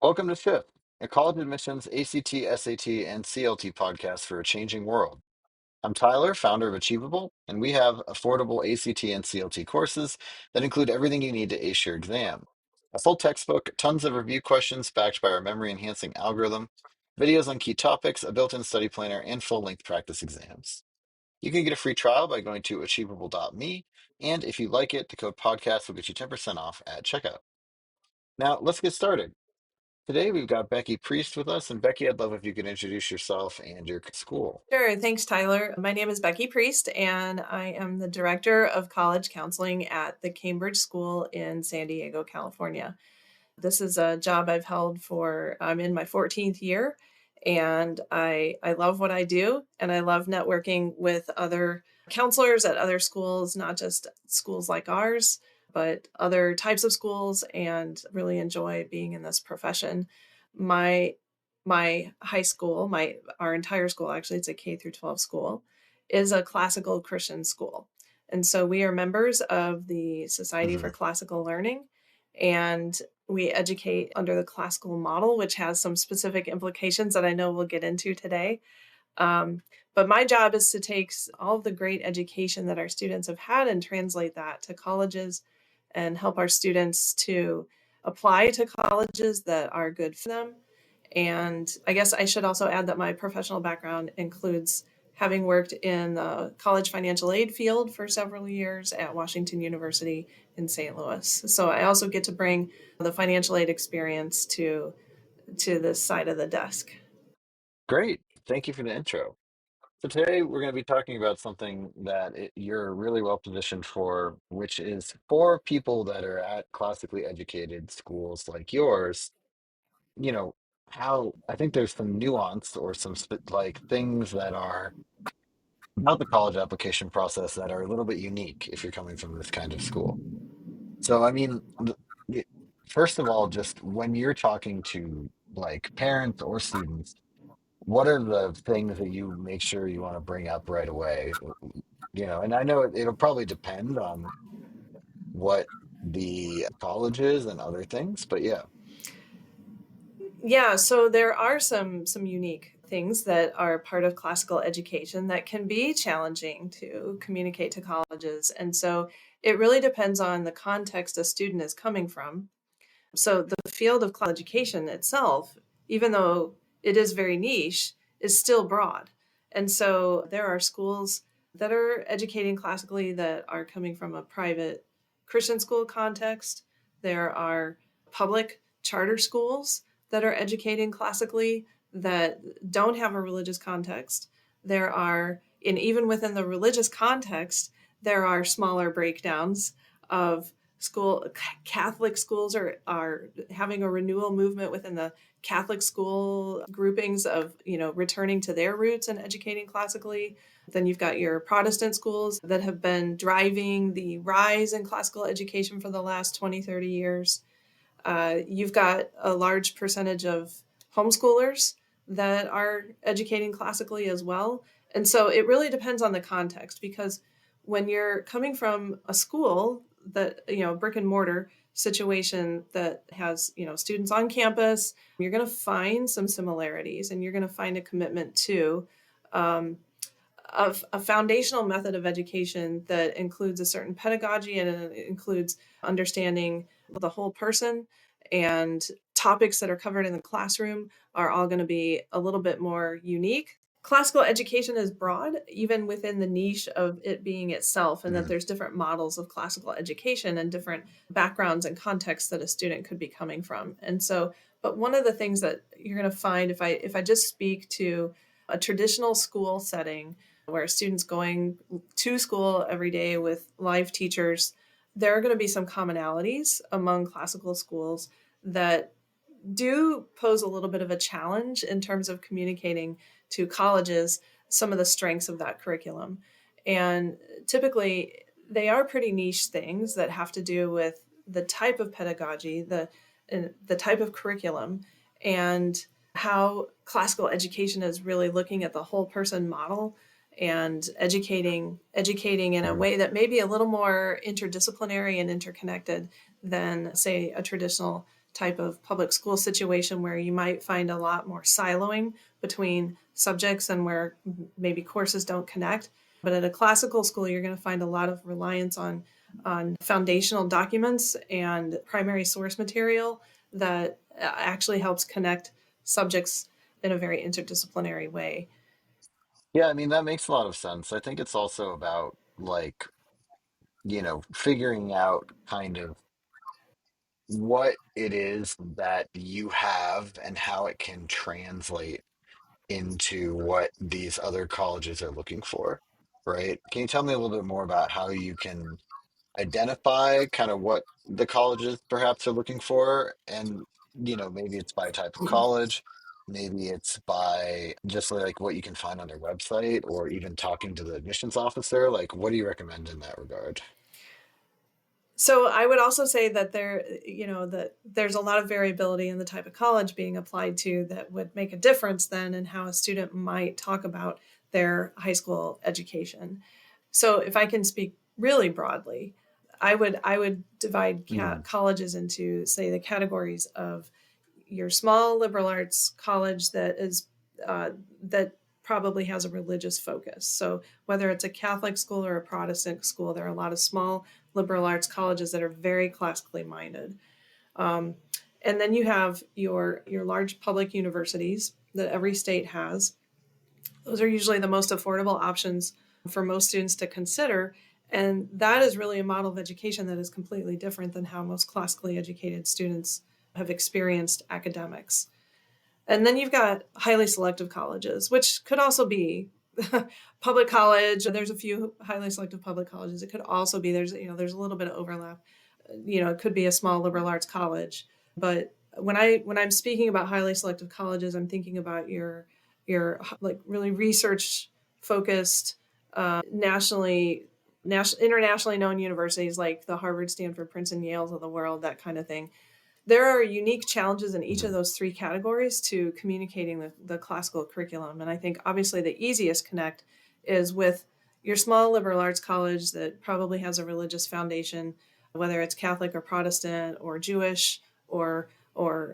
Welcome to Shift, a college admissions ACT, SAT, and CLT podcast for a changing world. I'm Tyler, founder of Achievable, and we have affordable ACT and CLT courses that include everything you need to ace your exam. A full textbook, tons of review questions backed by our memory enhancing algorithm, videos on key topics, a built in study planner, and full length practice exams. You can get a free trial by going to achievable.me, and if you like it, the code podcast will get you 10% off at checkout. Now, let's get started. Today we've got Becky Priest with us, and Becky, I'd love if you could introduce yourself and your school. Sure. Thanks, Tyler. My name is Becky Priest, and I am the Director of College Counseling at the Cambridge School in San Diego, California. This is a job I've held for, I'm in my 14th year, and I love what I do, and I love networking with other counselors at other schools, not just schools like ours, but other types of schools, and really enjoy being in this profession. My my high school, my our entire school, actually, it's a K through 12 school, is a classical Christian school. And so we are members of the Society for Mhm. Classical Learning, and we educate under the classical model, which has some specific implications that I know we'll get into today. Um, but my job is to take all of the great education that our students have had and translate that to colleges and help our students to apply to colleges that are good for them. And I guess I should also add that my professional background includes having worked in the college financial aid field for several years at Washington University in St. Louis. So I also get to bring the financial aid experience to this side of the desk. Great. Thank you for the intro. So today we're going to be talking about something that you're really well positioned for, which is for people that are at classically educated schools like yours. You know, how I think there's some nuance or some like things that are about the college application process that are a little bit unique if you're coming from this kind of school. So, I mean, y- first of all, just when you're talking to like parents or students, what are the things that you make sure you want to bring up right away? And I know it'll probably depend on what the college is and other things, but yeah. Yeah, so there are some unique things that are part of classical education that can be challenging to communicate to colleges. And so it really depends on the context a student is coming from. So the field of classical education itself, even though it is very niche, is still broad. And so there are schools that are educating classically that are coming from a private Christian school context. There are public charter schools that are educating classically that don't have a religious context. There are, and even within the religious context, there are smaller breakdowns of school. Catholic schools are having a renewal movement within the Catholic school groupings of, returning to their roots and educating classically. Then you've got your Protestant schools that have been driving the rise in classical education for the last 20, 30 years. You've got a large percentage of homeschoolers that are educating classically as well. And so it really depends on the context, because when you're coming from a school that, brick and mortar situation that has, students on campus, you're going to find some similarities, and you're going to find a commitment to um, of a foundational method of education that includes a certain pedagogy, and it includes understanding the whole person, and topics that are covered in the classroom are all going to be a little bit more unique. Classical education is broad, even within the niche of it being itself, and that Mhm. there's different models of classical education and different backgrounds and contexts that a student could be coming from. And so, but one of the things that you're going to find, if I just speak to a traditional school setting where students going to school every day with live teachers, there are going to be some commonalities among classical schools that do pose a little bit of a challenge in terms of communicating to colleges some of the strengths of that curriculum. And typically, they are pretty niche things that have to do with the type of pedagogy, the type of curriculum, and how classical education is really looking at the whole person model and educating in a Sure. way that may be a little more interdisciplinary and interconnected than, say, a traditional type of public school situation where you might find a lot more siloing between subjects and where maybe courses don't connect. But at a classical school, you're going to find a lot of reliance on foundational documents and primary source material that actually helps connect subjects in a very interdisciplinary way. Yeah, I mean, that makes a lot of sense. I think it's also about like, figuring out kind of what it is that you have and how it can translate into what these other colleges are looking for, right? Can you tell me a little bit more about how you can identify kind of what the colleges perhaps are looking for? And, maybe it's by type of college, maybe it's by just like what you can find on their website, or even talking to the admissions officer. Like, what do you recommend in that regard? So I would also say that that there's a lot of variability in the type of college being applied to that would make a difference then in how a student might talk about their high school education. So if I can speak really broadly, I would divide Mhm. colleges into, say, the categories of your small liberal arts college that probably has a religious focus. So whether it's a Catholic school or a Protestant school, there are a lot of small liberal arts colleges that are very classically minded. Um, and then you have your large public universities that every state has. Those are usually the most affordable options for most students to consider. And that is really a model of education that is completely different than how most classically educated students have experienced academics. And then you've got highly selective colleges, which could also be public college. There's a few highly selective public colleges. It could also be there's a little bit of overlap. It could be a small liberal arts college, but when I'm speaking about highly selective colleges, I'm thinking about your like really research focused, internationally known universities like the Harvard, Stanford, Princeton, Yales of the world, that kind of thing. There are unique challenges in each of Mhm. those three categories to communicating the classical curriculum. And I think obviously the easiest connect is with your small liberal arts college that probably has a religious foundation, whether it's Catholic or Protestant or Jewish, or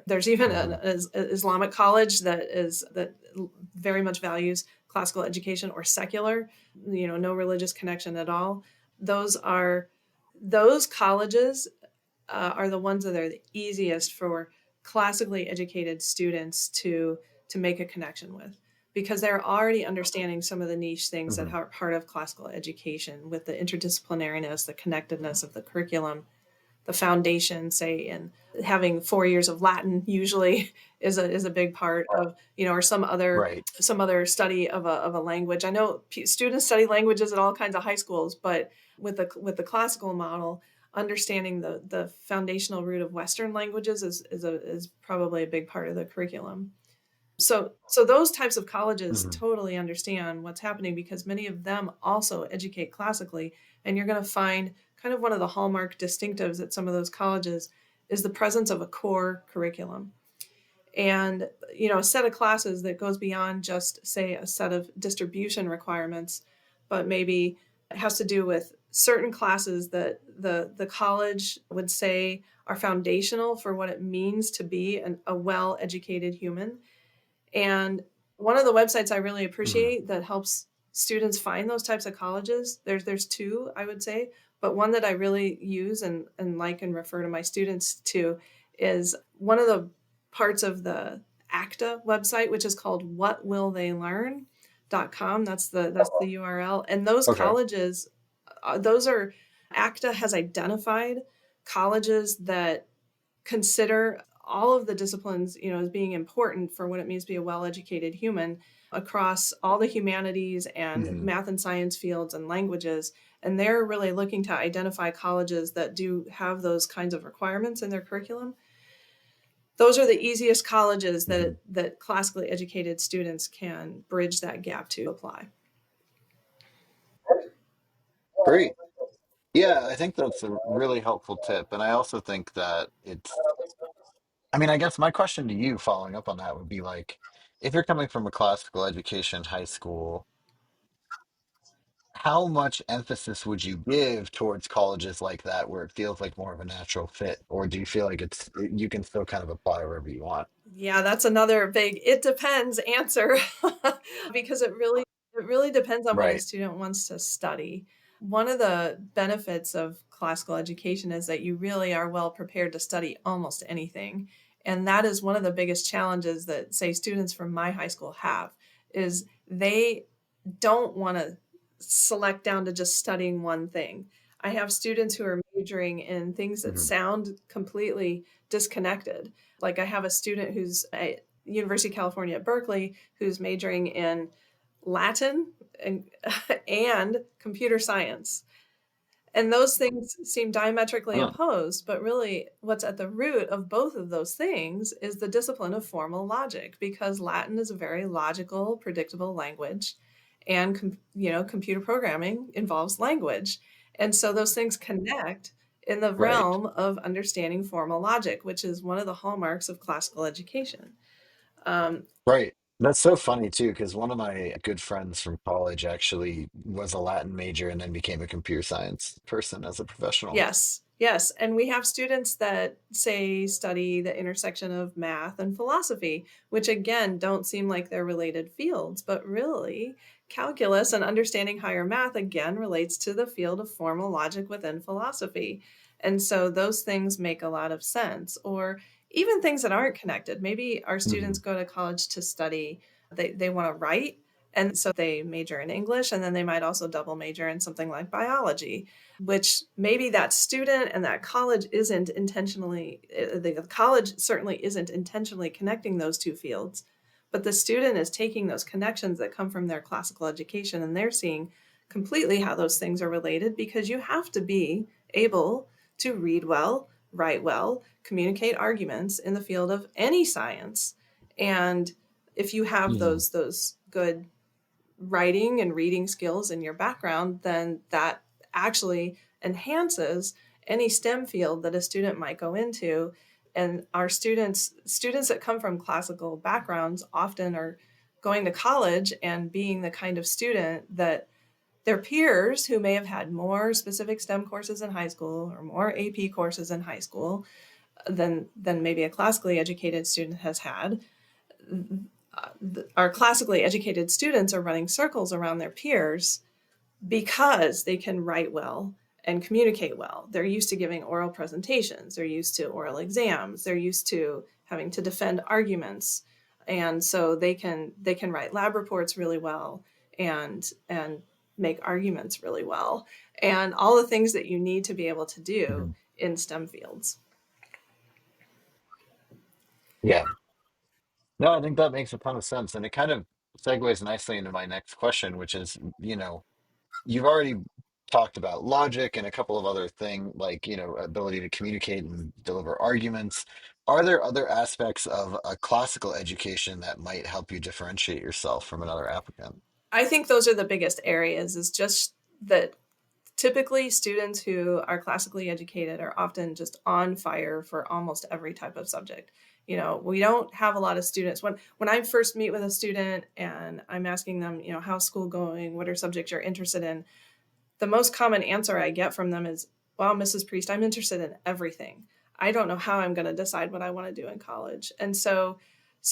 there's even Mhm. an Islamic college that very much values classical education, or secular, no religious connection at all. Those colleges are the ones that are the easiest for classically educated students to make a connection with, because they're already understanding some of the niche things that Mhm. are part of classical education, with the interdisciplinariness, the connectedness of the curriculum, the foundation, say, in having 4 years of Latin usually is a big part of, or Right. some other study of a language. I know students study languages at all kinds of high schools, but with the classical model, understanding the foundational root of Western languages is probably a big part of the curriculum. So those types of colleges Mhm. totally understand what's happening, because many of them also educate classically. And you're going to find kind of one of the hallmark distinctives at some of those colleges is the presence of a core curriculum, and a set of classes that goes beyond just, say, a set of distribution requirements, but maybe it has to do with certain classes that the college would say are foundational for what it means to be a well educated human. And one of the websites I really Mhm. appreciate that helps students find those types of colleges, there's two, I would say, but one that I really use and like and refer to my students to is one of the parts of the ACTA website, which is called whatwilltheylearn.com. That's the URL. And those Okay. colleges, those are ACTA has identified colleges that consider all of the disciplines, as being important for what it means to be a well-educated human across all the humanities and Mhm. math and science fields and languages. And they're really looking to identify colleges that do have those kinds of requirements in their curriculum. Those are the easiest colleges that Mhm. that classically educated students can bridge that gap to apply. Great. Yeah, I think that's a really helpful tip. And I also think that I mean, I guess my question to you following up on that would be like, if you're coming from a classical education high school, how much emphasis would you give towards colleges like that where it feels like more of a natural fit, or do you feel like you can still kind of apply wherever you want? Yeah, that's another big "it depends" answer because it really depends on what a Right. student wants to study. One of the benefits of classical education is that you really are well prepared to study almost anything. And that is one of the biggest challenges that, say, students from my high school have, is they don't want to select down to just studying one thing. I have students who are majoring in things that Mhm. sound completely disconnected. Like I have a student who's at University of California at Berkeley who's majoring in Latin and, and computer science. And those things seem diametrically Huh. opposed, but really what's at the root of both of those things is the discipline of formal logic, because Latin is a very logical, predictable language, and computer programming involves language. And so those things connect in the Right. realm of understanding formal logic, which is one of the hallmarks of classical education. Um, Right. That's so funny too, because one of my good friends from college actually was a Latin major and then became a computer science person as a professional. Yes, yes. And we have students that say study the intersection of math and philosophy, which again don't seem like they're related fields, but really, calculus and understanding higher math again relates to the field of formal logic within philosophy. And so those things make a lot of sense. Or even things that aren't connected. Maybe our students Mhm. go to college to study, they want to write. And so they major in English, and then they might also double major in something like biology, which maybe that student and that college isn't intentionally, the college certainly isn't intentionally connecting those two fields, but the student is taking those connections that come from their classical education and they're seeing completely how those things are related, because you have to be able to read well, write well, communicate arguments in the field of any science. And if you have Mhm. those good writing and reading skills in your background, then that actually enhances any STEM field that a student might go into. And our students that come from classical backgrounds often are going to college and being the kind of student that their peers who may have had more specific STEM courses in high school or more AP courses in high school than maybe a classically educated student has had. Our classically educated students are running circles around their peers because they can write well and communicate well. They're used to giving oral presentations, they're used to oral exams, they're used to having to defend arguments. And so they can write lab reports really well and make arguments really well, and all the things that you need to be able to do Mhm. in STEM fields. Yeah. No, I think that makes a ton of sense. And it kind of segues nicely into my next question, which is, you've already talked about logic and a couple of other things like, ability to communicate and deliver arguments. Are there other aspects of a classical education that might help you differentiate yourself from another applicant? I think those are the biggest areas, is just that typically students who are classically educated are often just on fire for almost every type of subject. We don't have a lot of students when I first meet with a student and I'm asking them, how's school going, what are subjects you're interested in, the most common answer I get from them is, well, Mrs. Priest, I'm interested in everything. I don't know how I'm going to decide what I want to do in college. And so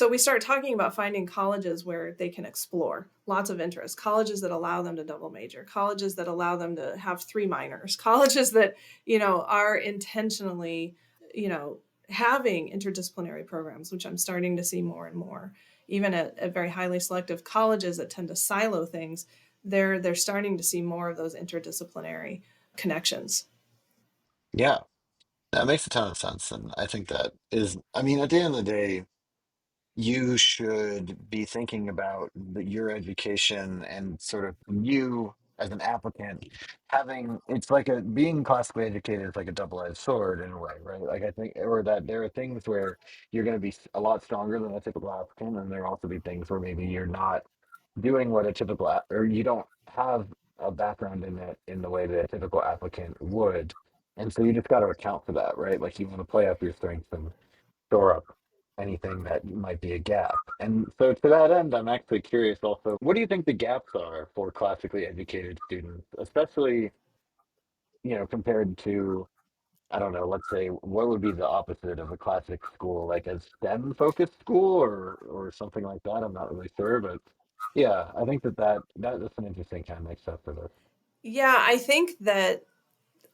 we start talking about finding colleges where they can explore lots of interests, colleges that allow them to double major, colleges that allow them to have three minors, colleges that, are intentionally, you know, having interdisciplinary programs, which I'm starting to see more and more. Even at very highly selective colleges that tend to silo things, they're starting to see more of those interdisciplinary connections. Yeah, that makes a ton of sense. And I think that is, I mean, at the end of the day, you should be thinking about your education and sort of you as an applicant having it's like a being classically educated is like a double-edged sword in a way, right? Like I think, or that there are things where you're going to be a lot stronger than a typical applicant, and there will also be things where maybe you're not doing what a typical or you don't have a background in it in the way that a typical applicant would, and so you just got to account for that, right? Like you want to play up your strengths and shore up. anything that might be a gap. And so to that end, I'm actually curious also, what do you think the gaps are for classically educated students, especially, compared to, I don't know, let's say what would be the opposite of a classic school, like a STEM focused school or something like that? I'm not really sure, but yeah, I think that's an interesting kind of mix up for this. Yeah, I think that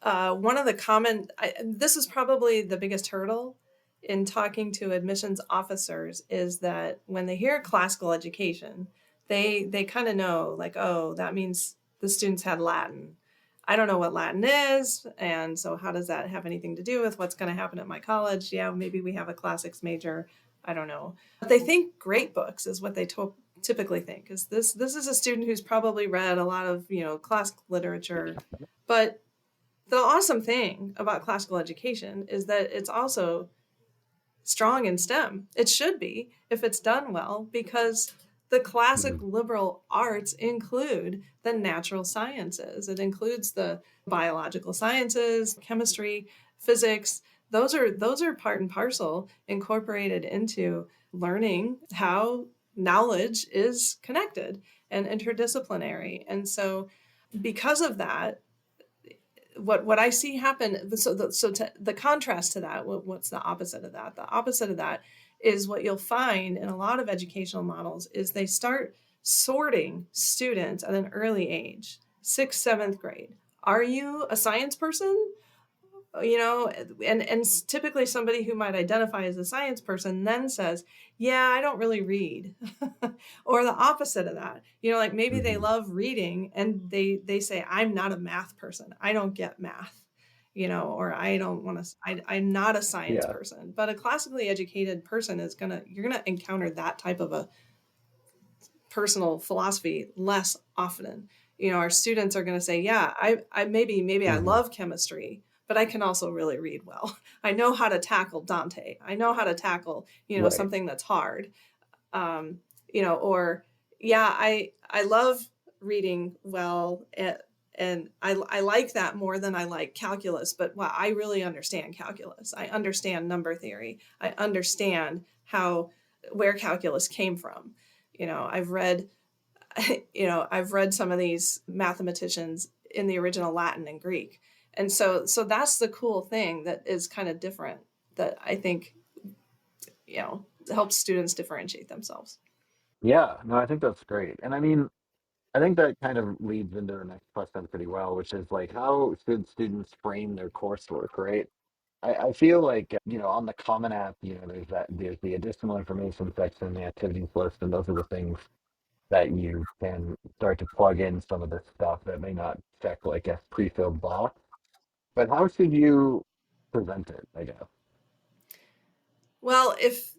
one of the this is probably the biggest hurdle in talking to admissions officers is that when they hear classical education, they kind of know like, oh, that means the students had Latin. I don't know what Latin is, and so how does that have anything to do with what's going to happen at my college? Yeah, maybe we have a classics major. I don't know. But they think great books is what they typically think. Is this is a student who's probably read a lot of classical literature, but the awesome thing about classical education is that it's also strong in STEM. It should be if it's done well, because the classic Mhm. liberal arts include the natural sciences. It includes the biological sciences, chemistry, physics. Those are part and parcel incorporated into learning how knowledge is connected and interdisciplinary. And so because of that, what I see happen. The contrast to that, what's the opposite of that? The opposite of that is what you'll find in a lot of educational models is they start sorting students at an early age, sixth, seventh grade. Are you a science person? And typically somebody who might identify as a science person then says, yeah, I don't really read. Or the opposite of that, like maybe they Mhm. love reading and they say, I'm not a math person, I don't get math, or I don't want to, I'm not a science Yeah, person. But a classically educated person you're gonna encounter that type of a personal philosophy less often. Our students are going to say, yeah, I maybe I hmm, love chemistry, but I can also really read well. I know how to tackle Dante. I know how to tackle, right. something that's hard. Um, or yeah, I love reading well, and I like that more than I like calculus, but wow, I really understand calculus. I understand number theory. I understand where calculus came from. I've read I've read some of these mathematicians in the original Latin and Greek. And so that's the cool thing that is kind of different, that I think, helps students differentiate themselves. Yeah, no, I think that's great. And I mean, I think that kind of leads into the next question pretty well, which is like, how should students frame their coursework, right? I feel like, on the Common App, there's the additional information section, the activities list, and those are the things that you can start to plug in some of the stuff that may not check like a pre-filled box. But how should you present it, I guess? Well, if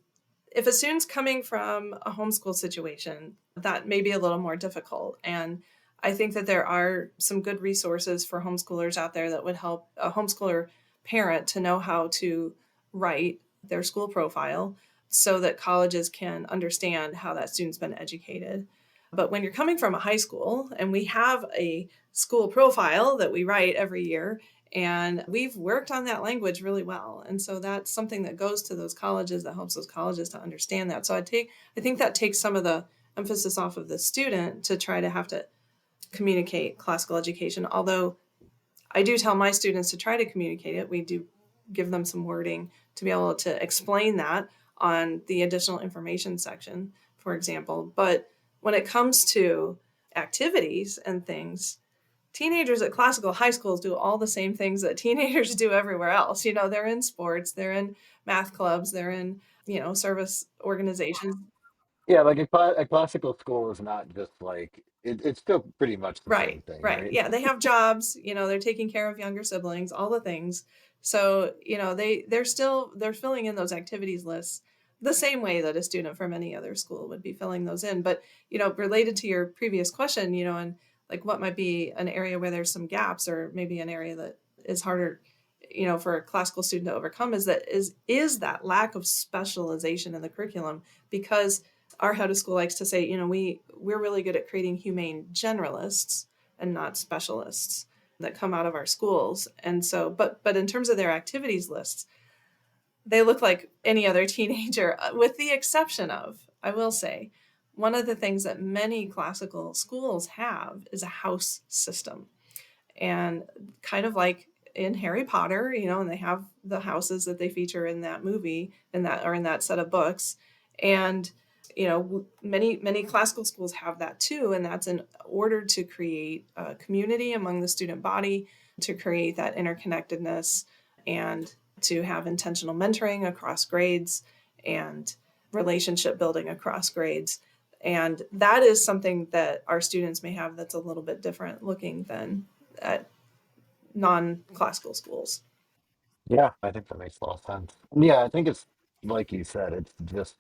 a student's coming from a homeschool situation, that may be a little more difficult. And I think that there are some good resources for homeschoolers out there that would help a homeschooler parent to know how to write their school profile so that colleges can understand how that student's been educated. But when you're coming from a high school, and we have a school profile that we write every year, and we've worked on that language really well. And so that's something that goes to those colleges, that helps those colleges to understand that. So I think that takes some of the emphasis off of the student to try to have to communicate classical education. Although I do tell my students to try to communicate it. We do give them some wording to be able to explain that on the additional information section, for example. But when it comes to activities and things, teenagers at classical high schools do all the same things that teenagers do everywhere else. They're in sports, they're in math clubs, they're in, service organizations. Yeah, like a classical school is not just like it's still pretty much the same Right, thing, right. right? Yeah, they have jobs, they're taking care of younger siblings, all the things. So, they're filling in those activities lists the same way that a student from any other school would be filling those in. But, related to your previous question, and like what might be an area where there's some gaps, or maybe an area that is harder, for a classical student to overcome, is that lack of specialization in the curriculum. Because our head of school likes to say, we're really good at creating humane generalists and not specialists that come out of our schools. And so, but in terms of their activities lists, they look like any other teenager, with the exception of, I will say, one of the things that many classical schools have is a house system. And kind of like in Harry Potter, and they have the houses that they feature in that movie, in that, or in that set of books. And many classical schools have that too, and that's in order to create a community among the student body, to create that interconnectedness, and to have intentional mentoring across grades and relationship building across grades. And that is something that our students may have that's a little bit different looking than at non-classical schools. Yeah, I think that makes a lot of sense. Yeah, I think it's like you said, it's just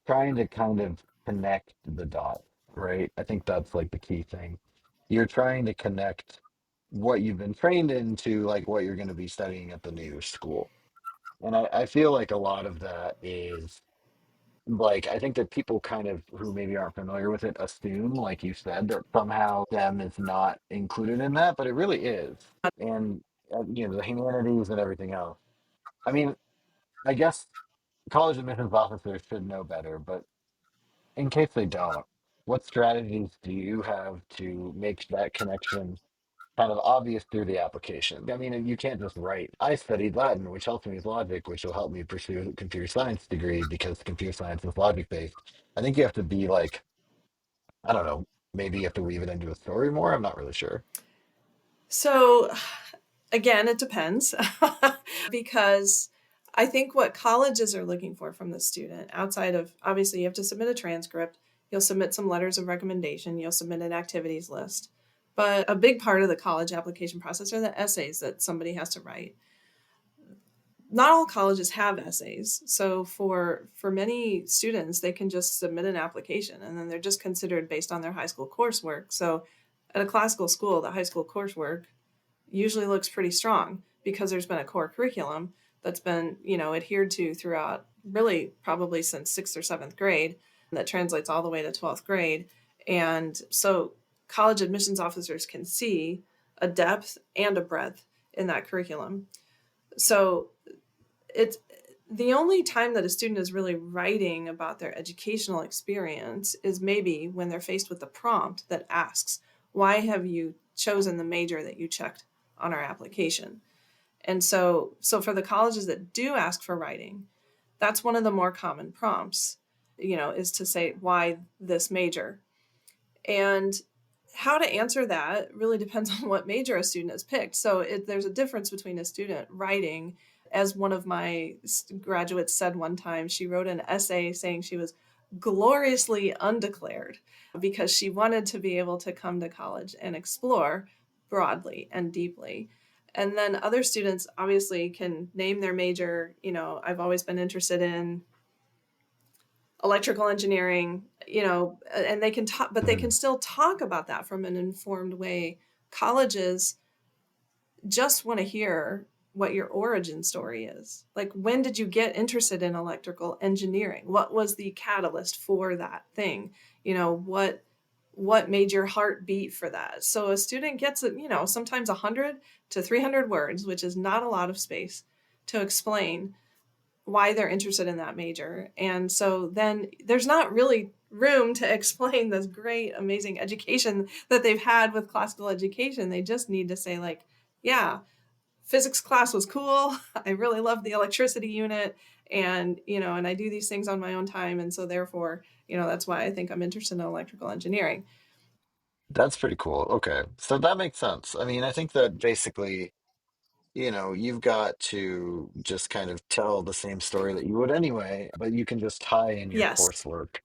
trying to kind of connect the dots, right? I think that's like the key thing. You're trying to connect what you've been trained into, like what you're going to be studying at the new school. And I feel like a lot of that is like, I think that people kind of who maybe aren't familiar with it assume, like you said, that somehow STEM is not included in that, but it really is. And, the humanities and everything else. I mean, I guess college admissions officers should know better, but in case they don't, what strategies do you have to make that connection kind of obvious through the application? I mean, you can't just write, I studied Latin, which helps me with logic, which will help me pursue a computer science degree because computer science is logic based. I think you have to be like, I don't know, maybe you have to weave it into a story more. I'm not really sure. So again, it depends because I think what colleges are looking for from the student, outside of obviously you have to submit a transcript, you'll submit some letters of recommendation, you'll submit an activities list. But a big part of the college application process are the essays that somebody has to write. Not all colleges have essays, so for many students they can just submit an application and then they're just considered based on their high school coursework. So at a classical school, the high school coursework usually looks pretty strong because there's been a core curriculum that's been adhered to throughout, really probably since sixth or seventh grade, that translates all the way to 12th grade. And so college admissions officers can see a depth and a breadth in that curriculum. So it's the only time that a student is really writing about their educational experience is maybe when they're faced with the prompt that asks, why have you chosen the major that you checked on our application? And so for the colleges that do ask for writing, that's one of the more common prompts, is to say, why this major? And how to answer that really depends on what major a student has picked. So there's a difference between a student writing, as one of my graduates said one time, she wrote an essay saying she was gloriously undeclared because she wanted to be able to come to college and explore broadly and deeply. And then other students obviously can name their major. I've always been interested in electrical engineering, and they can talk, but they can Mhm. still talk about that from an informed way. Colleges just want to hear what your origin story is. Like, when did you get interested in electrical engineering? What was the catalyst for that thing? What made your heart beat for that? So a student gets sometimes 100 to 300 words, which is not a lot of space to explain why they're interested in that major. And so then there's not really room to explain this great, amazing education that they've had with classical education. They just need to say, like, yeah, physics class was cool. I really love the electricity unit. And I do these things on my own time. And so therefore, that's why I think I'm interested in electrical engineering. That's pretty cool. Okay. So that makes sense. I mean, I think that basically, you've got to just kind of tell the same story that you would anyway, but you can just tie in your Yes. coursework.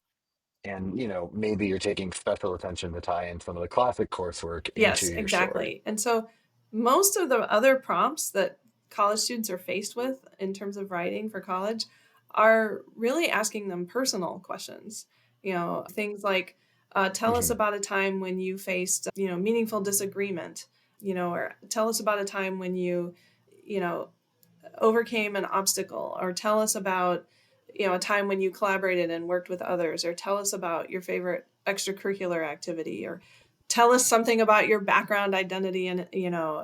And, maybe you're taking special attention to tie in some of the classic coursework into Yes, your story. exactly. And so most of the other prompts that college students are faced with in terms of writing for college are really asking them personal questions. Things like, tell us Mhm. about a time when you faced, meaningful disagreement, or tell us about a time when you know, overcame an obstacle, or tell us about a time when you collaborated and worked with others, or tell us about your favorite extracurricular activity, or tell us something about your background, identity, and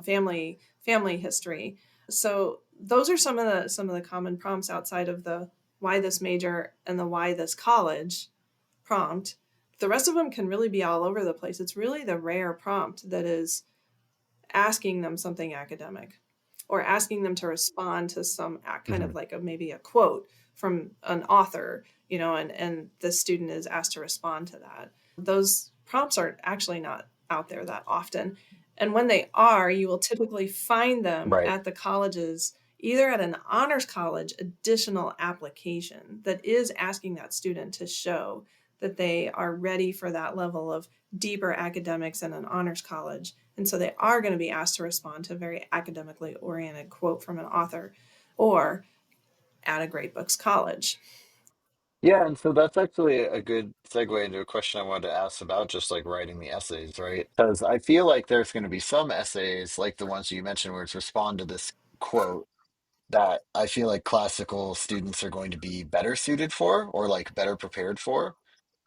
family history. So those are some of the common prompts outside of the why this major and the why this college prompt. The rest of them can really be all over the place. It's really the rare prompt that is asking them something academic or asking them to respond to some kind of Hmm. like maybe a quote from an author, and the student is asked to respond to that. Those prompts are actually not out there that often. And when they are, you will typically find them Right. at the colleges, either at an honors college additional application that is asking that student to show that they are ready for that level of deeper academics in an honors college. And so they are going to be asked to respond to a very academically oriented quote from an author or at a great books college. Yeah, and so that's actually a good segue into a question I wanted to ask about just like writing the essays, right? Because I feel like there's going to be some essays, like the ones you mentioned, where it's respond to this quote that I feel like classical students are going to be better suited for or like better prepared for.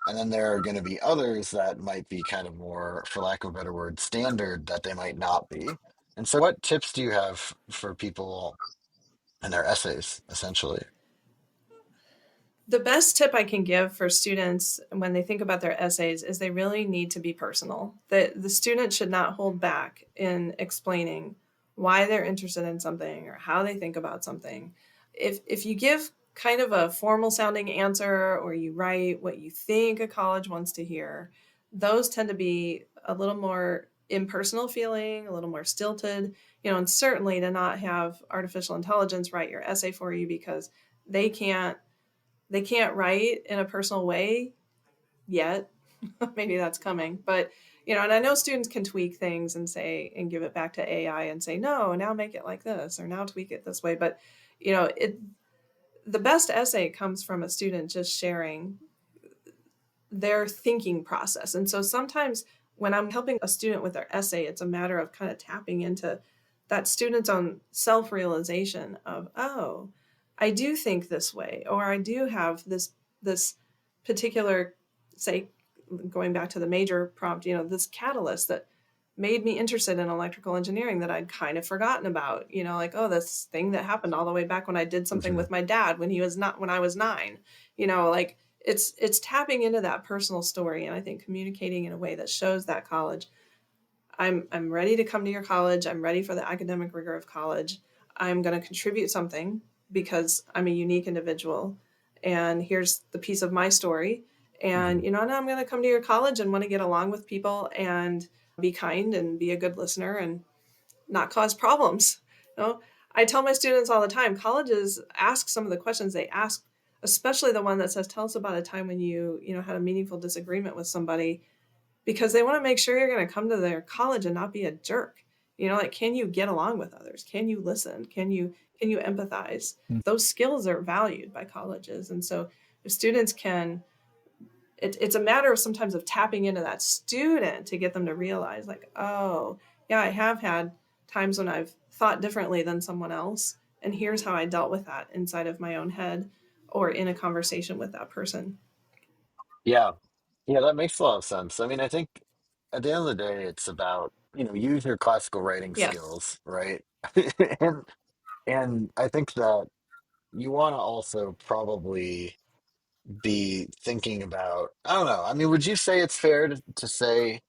And then there are going to be others that might be kind of more, for lack of a better word, standard that they might not be. And so, what tips do you have for people and their essays, essentially? The best tip I can give for students when they think about their essays is they really need to be personal. That the student should not hold back in explaining why they're interested in something or how they think about something. If you give kind of a formal sounding answer or you write what you think a college wants to hear, those tend to be a little more impersonal feeling, a little more stilted, and certainly to not have artificial intelligence write your essay for you because they can't they can't write in a personal way yet. Maybe that's coming, but and I know students can tweak things and say and give it back to AI and say, no, now make it like this or now tweak it this way. But it the best essay comes from a student just sharing their thinking process. And so sometimes when I'm helping a student with their essay, it's a matter of kind of tapping into that student's own self realization of, oh, I do think this way, or I do have this particular, say, going back to the major prompt, this catalyst that made me interested in electrical engineering that I'd kind of forgotten about, like, oh, this thing that happened all the way back when I did something Hmm. with my dad when I was 9, like it's tapping into that personal story, and I think communicating in a way that shows that college, I'm ready to come to your college, I'm ready for the academic rigor of college, I'm going to contribute something because I'm a unique individual, and here's the piece of my story, Hmm. and now I'm going to come to your college and want to get along with people and be kind and be a good listener and not cause problems. I tell my students all the time, colleges ask some of the questions they ask, especially the one that says, tell us about a time when you had a meaningful disagreement with somebody, because they want to make sure you're going to come to their college and not be a jerk. Like, can you get along with others? Can you listen? Can you empathize? Those skills are valued by colleges. And so if students can, it's a matter of sometimes of tapping into that student to get them to realize, like, oh yeah, I have had times when I've thought differently than someone else, and here's how I dealt with that inside of my own head or in a conversation with that person. Yeah. Yeah, that makes a lot of sense. I mean, I think at the end of the day, it's about, use your classical writing Yes. skills, right? And and I think that you want to also probably be thinking about, I don't know. I mean, would you say it's fair to say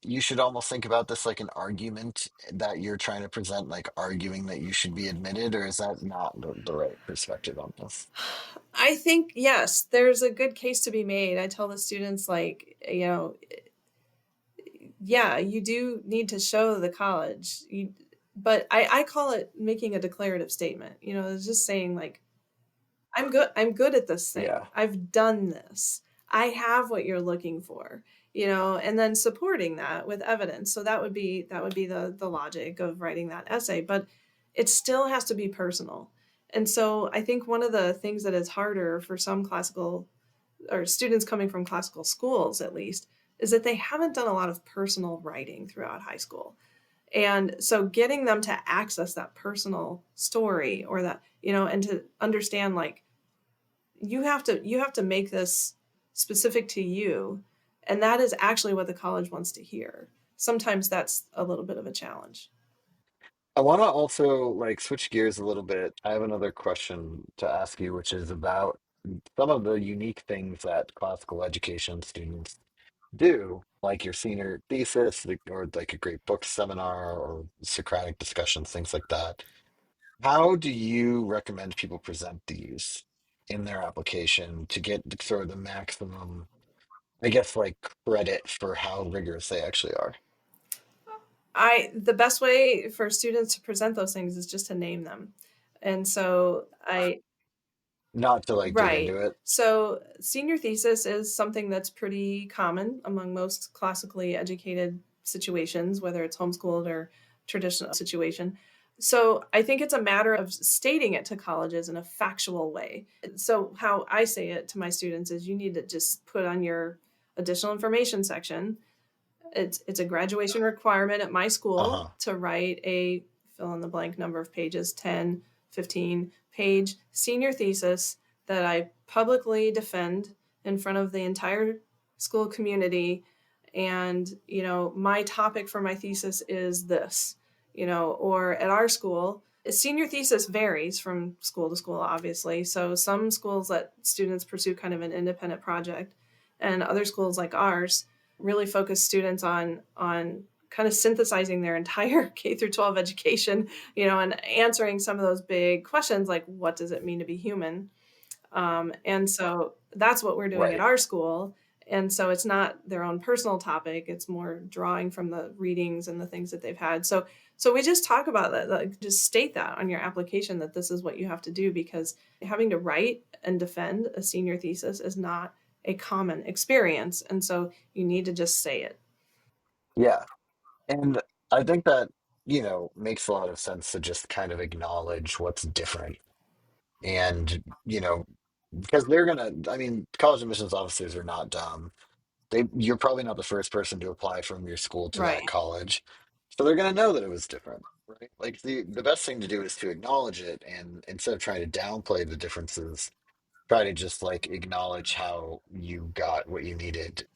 you should almost think about this like an argument that you're trying to present, like arguing that you should be admitted, or is that not the right perspective on this? I think yes, there's a good case to be made. I tell the students, like, yeah, you do need to show the college, but I call it making a declarative statement. It's just saying, like, I'm good at this thing. Yeah. I've done this. I have what you're looking for, and then supporting that with evidence. So that would be the logic of writing that essay, but it still has to be personal. And so I think one of the things that is harder for some classical or students coming from classical schools at least is that they haven't done a lot of personal writing throughout high school. And so getting them to access that personal story or that, and to understand, like, you have to make this specific to you, and that is actually what the college wants to hear. Sometimes that's a little bit of a challenge. I want to also like switch gears a little bit. I have another question to ask you, which is about some of the unique things that classical education students do, like your senior thesis, or like a great book seminar or Socratic discussions, things like that. How do you recommend people present these in their application to get sort of the maximum, I guess, like credit for how rigorous they actually are? I the best way for students to present those things is just to name them. And so I Not to like dig into Right. it. So, senior thesis is something that's pretty common among most classically educated situations, whether it's homeschooled or traditional situation. So, I think it's a matter of stating it to colleges in a factual way. So, how I say it to my students is you need to just put on your additional information section. It's a graduation requirement at my school Uh-huh. to write a fill in the blank number of pages, 10, 15-page senior thesis that I publicly defend in front of the entire school community. And, my topic for my thesis is this, or at our school, senior thesis varies from school to school, obviously. So some schools let students pursue kind of an independent project, and other schools like ours really focus students on kind of synthesizing their entire K through 12 education, and answering some of those big questions like what does it mean to be human? And so that's what we're doing at Right. our school. And so it's not their own personal topic; it's more drawing from the readings and the things that they've had. So we just talk about that, like just state that on your application that this is what you have to do, because having to write and defend a senior thesis is not a common experience, and so you need to just say it. Yeah. And I think that, makes a lot of sense to just kind of acknowledge what's different. And, because they're gonna, I mean, college admissions officers are not dumb. You're probably not the first person to apply from your school to that Right. college. So they're gonna know that it was different, right? Like the best thing to do is to acknowledge it, and instead of trying to downplay the differences, try to just like acknowledge how you got what you needed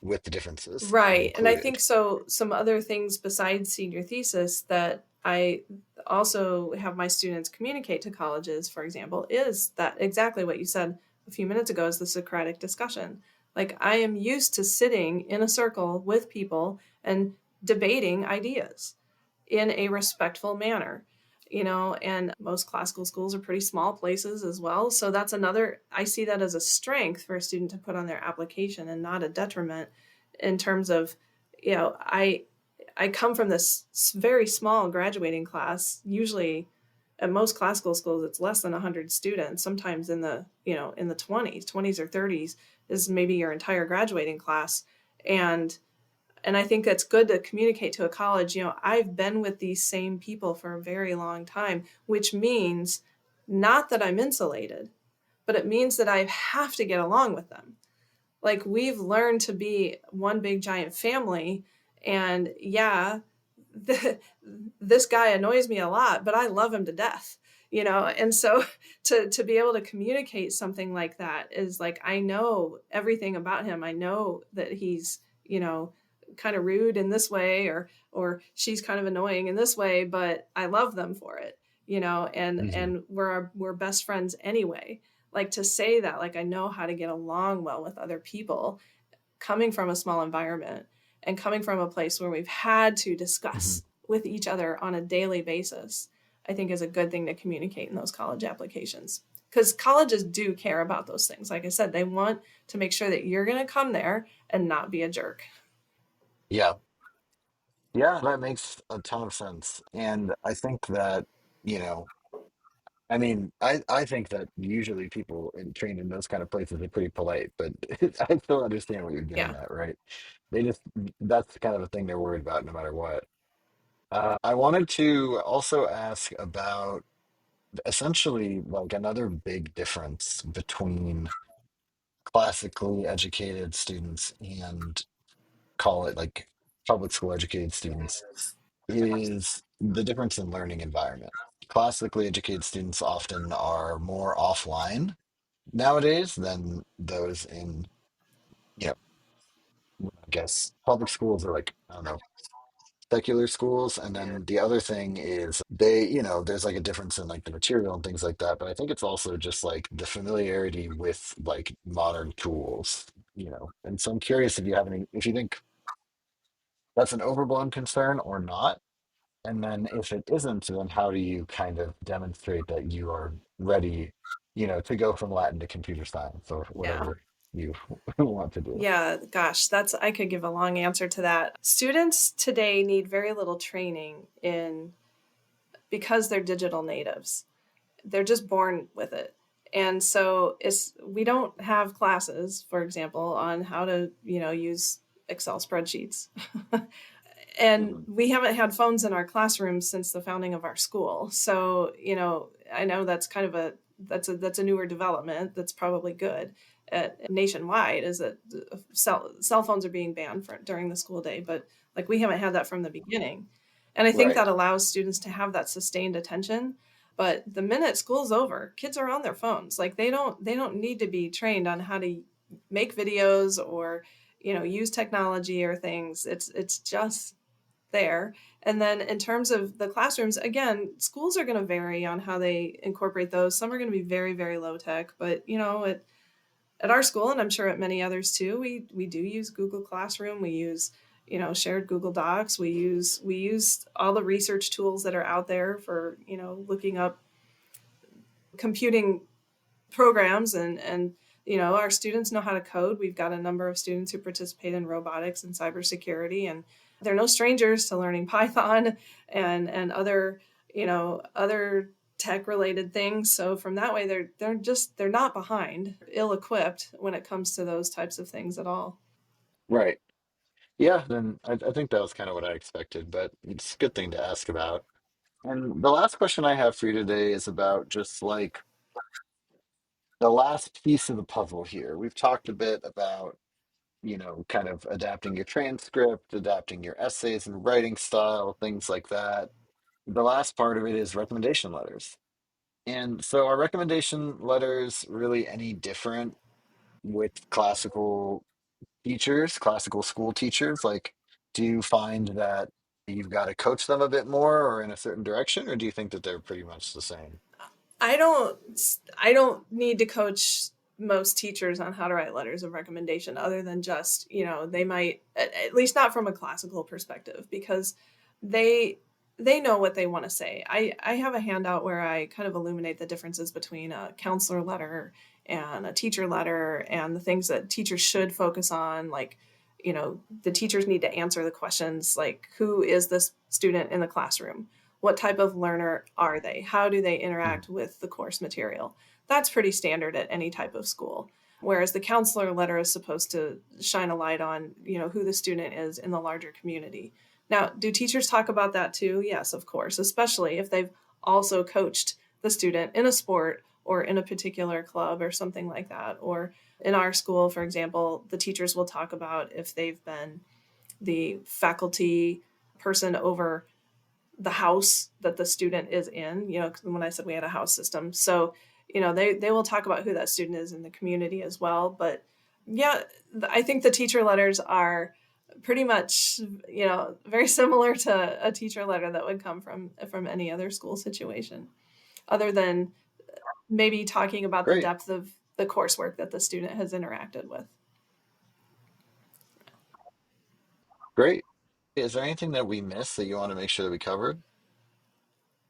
with the differences Right. And I think included. so some other things besides senior thesis that I also have my students communicate to colleges, for example, is that exactly what you said a few minutes ago is the Socratic discussion. Like I am used to sitting in a circle with people and debating ideas in a respectful manner, and most classical schools are pretty small places as well. So that's another, I see that as a strength for a student to put on their application and not a detriment in terms of, I come from this very small graduating class. Usually at most classical schools, it's less than 100 students, sometimes in the 20s or 30s is maybe your entire graduating class. And I think that's good to communicate to a college, I've been with these same people for a very long time, which means not that I'm insulated, but it means that I have to get along with them. Like we've learned to be one big giant family. And yeah, the, this guy annoys me a lot, but I love him to death, and so to be able to communicate something like that is like I know everything about him. I know that he's, kind of rude in this way, or she's kind of annoying in this way, but I love them for it, Hmm. and we're best friends anyway. Like to say that, like I know how to get along well with other people, coming from a small environment and coming from a place where we've had to Hmm. discuss with each other on a daily basis, I think is a good thing to communicate in those college applications. Because colleges do care about those things. Like I said, they want to make sure that you're going to come there and not be a jerk. Yeah. Yeah, that makes a ton of sense. And I think that, you know, I mean, I think that usually people trained in those kind of places are pretty polite, but I still understand what you're getting Yeah. at, right? They just, that's kind of a thing they're worried about no matter what. I wanted to also ask about essentially like another big difference between classically educated students and call it like public school educated students is the difference in learning environment. Classically educated students often are more offline nowadays than those in, you know, I guess public schools are like, I don't know, secular schools. And then the other thing is there's like a difference in like the material and things like that. But I think it's also just like the familiarity with like modern tools. And so I'm curious if you think that's an overblown concern or not. And then if it isn't, then how do you kind of demonstrate that you are ready, to go from Latin to computer science or Yeah. whatever you want to do? Yeah, gosh, I could give a long answer to that. Students today need very little training in because they're digital natives. They're just born with it. And so we don't have classes, for example, on how to, use Excel spreadsheets. And Mhm. we haven't had phones in our classrooms since the founding of our school. So, I know that's kind of that's a newer development that's probably good nationwide is that cell phones are being banned during the school day, but like we haven't had that from the beginning. And I think Right. that allows students to have that sustained attention. But the minute school's over, kids are on their phones. Like they don't need to be trained on how to make videos or use technology or things. It's just there. And then in terms of the classrooms, again, schools are going to vary on how they incorporate those. Some are going to be very, very low tech, but at our school, and I'm sure at many others too, we do use Google Classroom. We use shared Google Docs. We use all the research tools that are out there for looking up computing programs and our students know how to code. We've got a number of students who participate in robotics and cybersecurity, and they're no strangers to learning Python and other tech related things. So from that way, they're not behind, ill equipped when it comes to those types of things at all. Right. Yeah, then I think that was kind of what I expected, but it's a good thing to ask about. And the last question I have for you today is about just like the last piece of the puzzle here. We've talked a bit about, kind of adapting your transcript, adapting your essays and writing style, things like that. The last part of it is recommendation letters. And so are recommendation letters really any different with classical school teachers? Like, do you find that you've got to coach them a bit more or in a certain direction, or do you think that they're pretty much the same? I don't I don't need to coach most teachers on how to write letters of recommendation other than just, they might at least not from a classical perspective because they they know what they want to say. I have a handout where I kind of illuminate the differences between a counselor letter and a teacher letter and the things that teachers should focus on, like the teachers need to answer the questions like who is this student in the classroom, what type of learner are they? How do they Mhm. interact with the course material? That's pretty standard at any type of school. Whereas the counselor letter is supposed to shine a light on, who the student is in the larger community. Now, do teachers talk about that too? Yes, of course, especially if they've also coached the student in a sport or in a particular club or something like that. Or in our school, for example, the teachers will talk about if they've been the faculty person over the house that the student is in, when I said we had a house system. So, they will talk about who that student is in the community as well. But yeah, I think the teacher letters are pretty much, very similar to a teacher letter that would come from any other school situation, other than maybe talking about the Great, depth of the coursework that the student has interacted with. great. Is there anything that we missed that you want to make sure that we covered?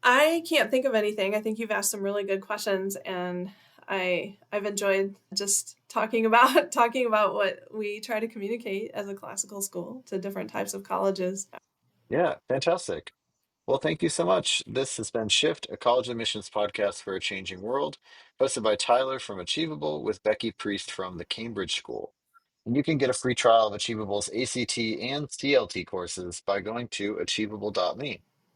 I can't think of anything. I think you've asked some really good questions, and I've enjoyed just talking about talking about what we try to communicate as a classical school to different types of colleges. Yeah, fantastic. Well, thank you so much. This has been Shift, a college admissions podcast for a changing world, hosted by Tyler from Achievable with Becky Priest from the Cambridge School. And you can get a free trial of Achievable's ACT and CLT courses by going to achievable.me.